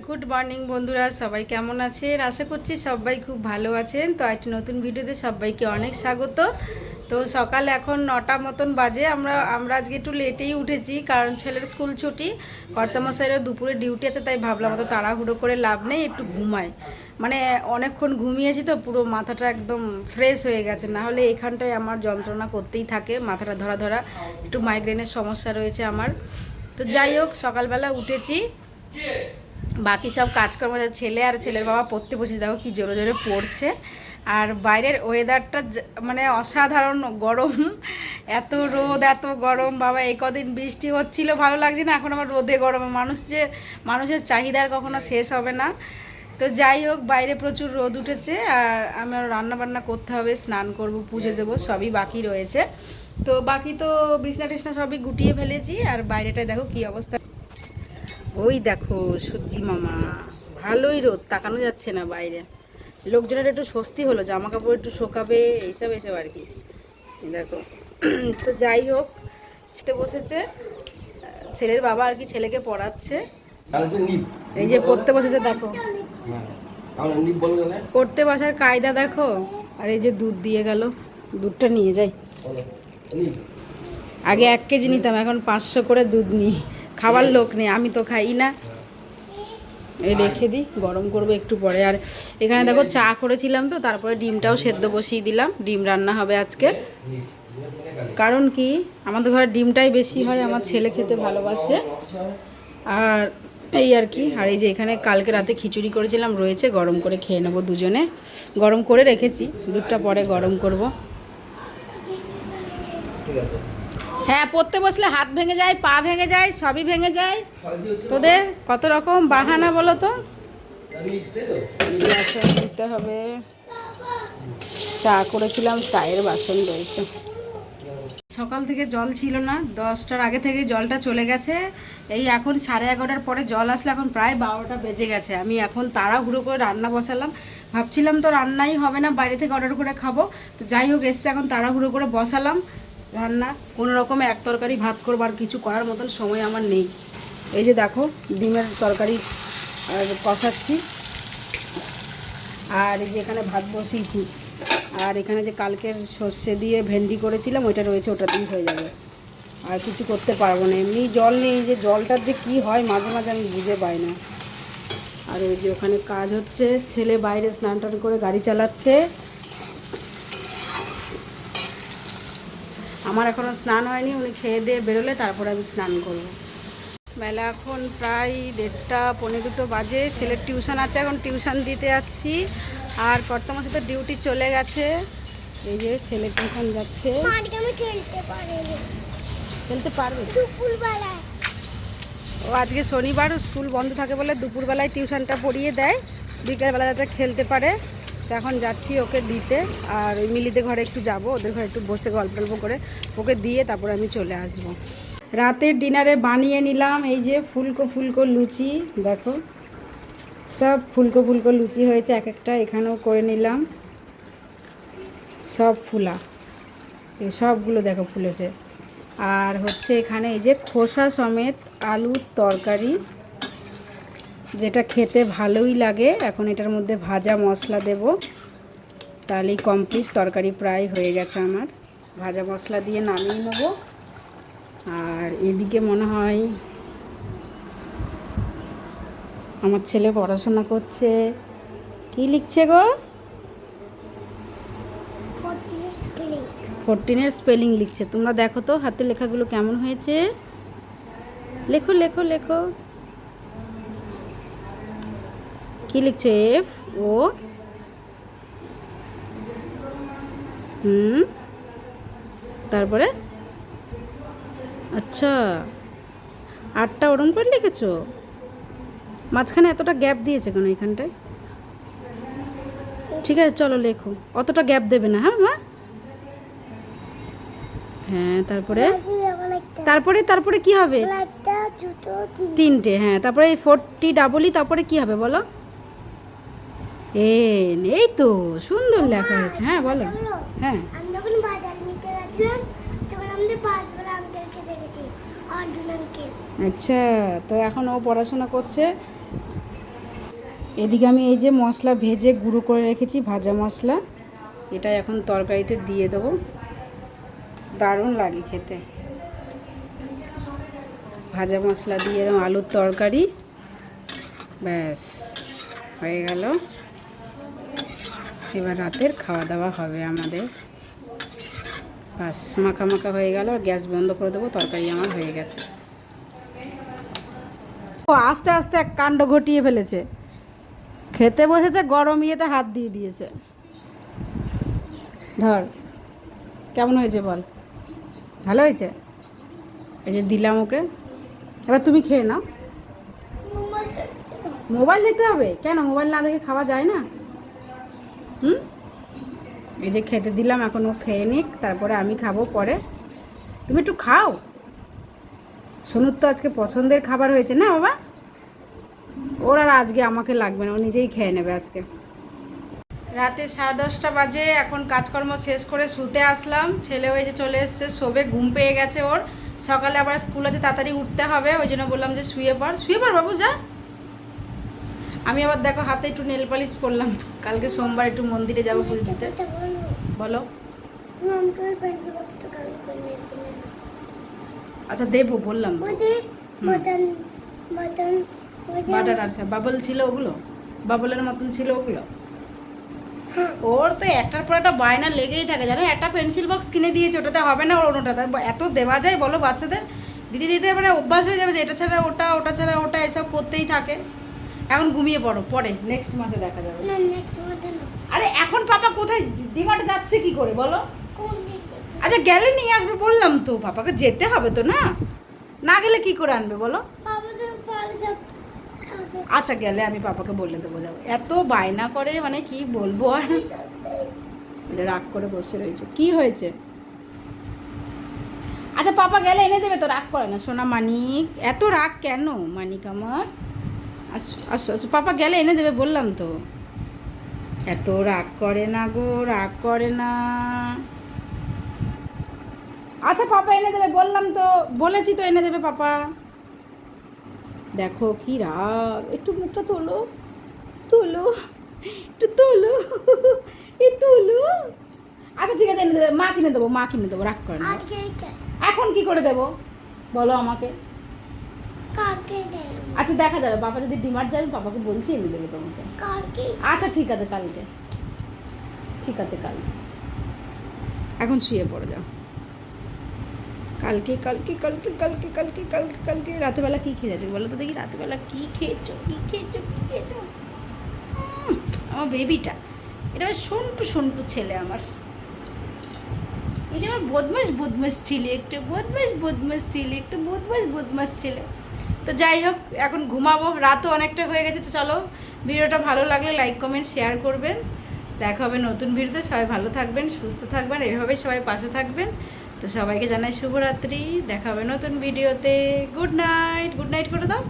Good morning বন্ধুরা, সবাই কেমন আছেন? আশা করছি সবাই খুব ভালো আছেন। তো একটা নতুন ভিডিওতে সবাইকে অনেক স্বাগত। তো সকাল এখন 9টা মতন বাজে। আমরা আজকে একটু লেটেই উঠেছি, কারণ ছেলের স্কুল ছুটি, কর্তামশাইয়েরও দুপুরে ডিউটি আছে, তাই ভাবলাম অত তাড়াহুড়ো করে লাভ নেই, একটু ঘুমাই। মানে অনেকক্ষণ ঘুমিয়েছি তো পুরো মাথাটা একদম ফ্রেশ হয়ে গেছে, না হলে এখানটায় আমার যন্ত্রণা করতেই থাকে, মাথাটা ধরা ধরা, একটু মাইগ্রেনের সমস্যা রয়েছে আমার। তো যাই হোক, সকালবেলা উঠেছি, বাকি সব কাজকর্ম, ছেলে আর ছেলের বাবা পড়তে বসে, দেখো কি জোরে জোরে পড়ছে। আর বাইরের ওয়েদারটা মানে অসাধারণ গরম, এত রোদ এত গরম বাবা। এই কদিন বৃষ্টি হচ্ছিল, ভালো লাগছে না, এখন আবার রোদে গরমে মানুষের চাহিদার কখনো শেষ হবে না। তো যাই হোক, বাইরে প্রচুর রোদ উঠেছে, আর আমার রান্না বান্না করতে হবে, স্নান করব, পুজো দেবো, সবই বাকি রয়েছে। তো বাকি তো বিছনা টিছনা সবই গুটিয়ে ফেলেছি। আর বাইরেটায় দেখো কি অবস্থা, ওই দেখো সূর্যি মামা, ভালোই রোদ, তাকানো যাচ্ছে না বাইরে। লোকজনের একটু স্বস্তি হলো, জামা কাপড় একটু শুকাবে, এইসব এসব আর কি। দেখো তো যাই হোক, ছেলে বসেছে, ছেলের বাবা আর কি ছেলেকে পড়াচ্ছে। এই যে পড়তে বসেছে, দেখো পড়তে বসার কায়দা দেখো। আর এই যে দুধ দিয়ে গেল, দুধটা নিয়ে যাই। আগে 1 কেজি নিতাম, এখন 500 করে দুধ নিই। খাবার লোক নেই, আমি তো খাই না। এই রেখে দিই, গরম করবো একটু পরে। আর এখানে দেখো চা করেছিলাম, তো তারপরে ডিমটাও সেদ্ধ বসিয়ে দিলাম, ডিম রান্না হবে আজকে। কারণ কি, আমাদের ঘরে ডিমটাই বেশি হয়, আমার ছেলে খেতে ভালোবাসে। আর এই আর কি। আর এই যে এখানে কালকে রাতে খিচুড়ি করেছিলাম, রয়েছে, গরম করে খেয়ে নেবো দুজনে। গরম করে রেখেছি, দুধটা পরে গরম করব। হ্যাঁ, পড়তে বসলে হাত ভেঙে যায়, পা ভেঙে যায়, সবই ভেঙে যায়। তোদের কত রকম বাহানা বলো তো। বাসন দিতে হবে, চা করেছিলাম, চায়ের বাসন রয়েছে। সকাল থেকে জল ছিল না, 10টার আগে থেকে জলটা চলে গেছে। এই এখন 11:30টার পরে জল আসলে, এখন প্রায় 12টা বেজে গেছে। আমি এখন তাড়াহুড়ো করে রান্না বসালাম, ভাবছিলাম তো রান্নাই হবে না, বাইরে থেকে অর্ডার করে খাবো। তো যাই হোক, এসছে, এখন তাড়াহুড়ো করে বসালাম রান্না। কোনো রকমে এক তরকারি ভাত করবো, আর কিছু করার মতন সময় আমার নেই। এই যে দেখো ডিমের তরকারি আর কষাচ্ছি, আর এই যে এখানে ভাত বসিয়েছি। আর এখানে যে কালকের সর্ষে দিয়ে ভেন্ডি করেছিলাম, ওইটা রয়েছে, ওটা দিয়ে হয়ে যাবে। আর কিছু করতে পারবো না, এমনি জল নেই, যে জলটার যে কী হয় মাঝে মাঝে আমি বুঝে পাই না। আর ওই যে ওখানে কাজ হচ্ছে, ছেলে বাইরে স্নান টান করে গাড়ি চালাচ্ছে। আমার এখনও স্নান হয়নি, উনি খেয়ে দিয়ে বেরোলে তারপরে আমি স্নান করবো। বেলা এখন প্রায় 1:30 পৌনে 2 বাজে। ছেলের টিউশন আছে, এখন টিউশন দিতে যাচ্ছি। আর কর্তামার সাথে ডিউটি চলে গেছে। এই যে ছেলে টিউশন যাচ্ছে। খেলতে পারবে ও, আজকে শনিবার, স্কুল বন্ধ থাকে বলে দুপুরবেলায় টিউশনটা পড়িয়ে দেয়, বিকেলবেলা যাতে খেলতে পারে। তো এখন যাচ্ছি ওকে দিতে। আর ওই মিলিদের ঘরে একটু যাব, ওদের ঘরে একটু বসে গল্প টল্প করে ওকে দিয়ে তারপরে আমি চলে আসবো। রাতের ডিনারে বানিয়ে নিলাম এই যে ফুলকো ফুলকো লুচি, দেখো সব ফুলকো ফুলকো লুচি হয়েছে এক একটা। এখানেও করে নিলাম, সব ফুলা, এই সবগুলো দেখো ফুলেছে। আর হচ্ছে এখানে এই যে খোসা সমেত আলুর তরকারি, যেটা খেতে ভালোই লাগে। এখন এটার মধ্যে ভাজা মশলা দেব, তাহলেই কমপ্লিট। তরকারি প্রায় হয়ে গেছে আমার, ভাজা মশলা দিয়ে নামিয়ে নেবো। আর এদিকে মনে হয় আমার ছেলে পড়াশোনা করছে। কি লিখছে গো? 14-এর স্পেলিং লিখছে। তোমরা দেখো তো হাতের লেখাগুলো কেমন হয়েছে, লেখো লেখো লেখো। কি লিখছে? FO, তারপরে আচ্ছা 8টা ওরম করে লিখেছো, মাঝখানে এতটা গ্যাপ দিয়েছে কেন এখানটায়? ঠিক আছে চলো লেখো, অতটা গ্যাপ দেবে না। হ্যাঁ মা, হ্যাঁ তারপরে তারপরে তারপরে কি হবে? 3টে, হ্যাঁ। তারপরে এই 40 তারপরে কি হবে বলো? এই তো সুন্দর লেখা হয়েছে। হ্যাঁ বলো। হ্যাঁ আচ্ছা, তো এখন ও পড়াশোনা করছে। এদিকে আমি এই যে মশলা ভেজে গুঁড়ো করে রেখেছি, ভাজা মশলা, এটা এখন তরকারিতে দিয়ে দেবো। দারুণ লাগে খেতে ভাজা মশলা দিয়ে এরকম আলুর তরকারি। ব্যাস হয়ে গেল, এবার রাতের খাওয়া দাওয়া হবে আমাদের। বাস মাখা মাখা হয়ে গেল, গ্যাস বন্ধ করে দেবো, তরকারি আমার হয়ে গেছে। ও আস্তে আস্তে এক কাণ্ড ঘটিয়ে ফেলেছে, খেতে বসেছে, গরম ইয়েতে হাত দিয়ে দিয়েছে। ধর কেমন হয়েছে বল, ভালো হয়েছে? এই যে দিলাম ওকে, এবার তুমি খেয়ে নাও। মোবাইল দেখতে হবে কেন? মোবাইল না দেখে খাওয়া যায় না? এই যে খেতে দিলাম, এখন ও খেয়ে নিক, তারপরে আমি খাবো পরে। তুমি একটু খাও, সোনুর তো আজকে পছন্দের খাবার হয়েছে না বাবা, ওর আর আজকে আমাকে লাগবে না, ও নিজেই খেয়ে নেবে আজকে। রাতে 10:30 বাজে, এখন কাজকর্ম শেষ করে শুতে আসলাম। ছেলে ওই যে চলে এসছে, শোবে, ঘুম পেয়ে গেছে ওর, সকালে আবার স্কুল আছে, তাড়াতাড়ি উঠতে হবে, ওই জন্য বললাম যে শুয়ে পড় বাবু, যা। আমি আবার দেখো হাতে একটু নেল পালিশ পরলাম, কালকে সোমবার একটু মন্দিরে যাবো পুজো দিতে। বলো। আচ্ছা দেবো, বললাম বাটার আছে, বাবল ছিল ওগুলো, বাবলের মতন ছিল ওগুলো। ওর তো একটার পর একটা বায়না লেগেই থাকে জানো। একটা পেন্সিল বক্স কিনে দিয়েছে, ওটাতে হবে না, ওর ওটাতে এত দেওয়া যায় বলো বাচ্চাদের? দিদি দিদি মানে অভ্যাস হয়ে যাবে যে এটা ছাড়া ওটা, ওটা ছাড়া ওটা, এসব করতেই থাকে। এখন ঘুমিয়ে পড়ো, পরে নেক্সট মাসে দেখা যাবে। আরে এখন পাপা কোথায়, ডিমার্টে যাচ্ছে কি করে বলো? আচ্ছা গেলে নিয়ে আসবে বললাম তো, পাপাকে যেতে হবে তো, না না গেলে কি করে আনবে বলো? আচ্ছা গেলে আমি পাপাকে বলে দেবো যাবো। এত বায়না করে মানে কি বলবো আর, রাগ করে বসে রয়েছে। কি হয়েছে? আচ্ছা পাপা গেলে এনে দেবে তো, রাগ করে না সোনা মানিক, এত রাগ কেন মানিক আমার? আসো আসো আসো, পাপা গেলে এনে দেবে বললাম তো, এত রাগ করে না গো, রাগ করে না। আচ্ছা পাপা এনে দেবে বললাম তো, বলেছি তো এনে দেবে পাপা। দেখো কি রাগ, একটু মুখটা তোলো, তোলো একটু, তোলো এই তোলো। আচ্ছা ঠিক আছে এনে দেবে, মা কিনে দেবো, মা কিনে দেবো, রাগ করে না। এখন কি করে দেবো বলো আমাকে? আচ্ছা দেখা যাবে, বাবা যদি ডিমার্ট যায় বাবাকে বলছি এনে দেবে তোমাকে। আচ্ছা ঠিক আছে কালকে, ঠিক আছে কালকে, এখন শুয়ে পড়ে যাও। কালকে কালকে কালকে কালকে কালকে কালকে কালকে রাতেবেলা কী খেয়েছো বলো তো দেখি, রাতেবেলা কী খেয়েছো, কী খেয়েছো, কী খেয়েছো? আমার বেবিটা, এটা আমার সন্টু সন্টু ছেলে আমার, এটা আমার বদমাস বদমাস ছিলে, একটু বদমাস বদমাস ছিলে, একটু বদমাস বদমাস ছিলে। তো যাই হোক এখন ঘুমাবো, রাতও অনেকটা হয়ে গেছে। তো চলো, ভিডিওটা ভালো লাগলে লাইক কমেন্ট শেয়ার করবেন। দেখা হবে নতুন ভিডিওতে, সবাই ভালো থাকবেন, সুস্থ থাকবেন, এভাবেই সবাই পাশে থাকবেন। তো সবাইকে জানাই শুভরাত্রি, দেখা হবে নতুন ভিডিওতে। গুড নাইট, গুড নাইট করে দাও।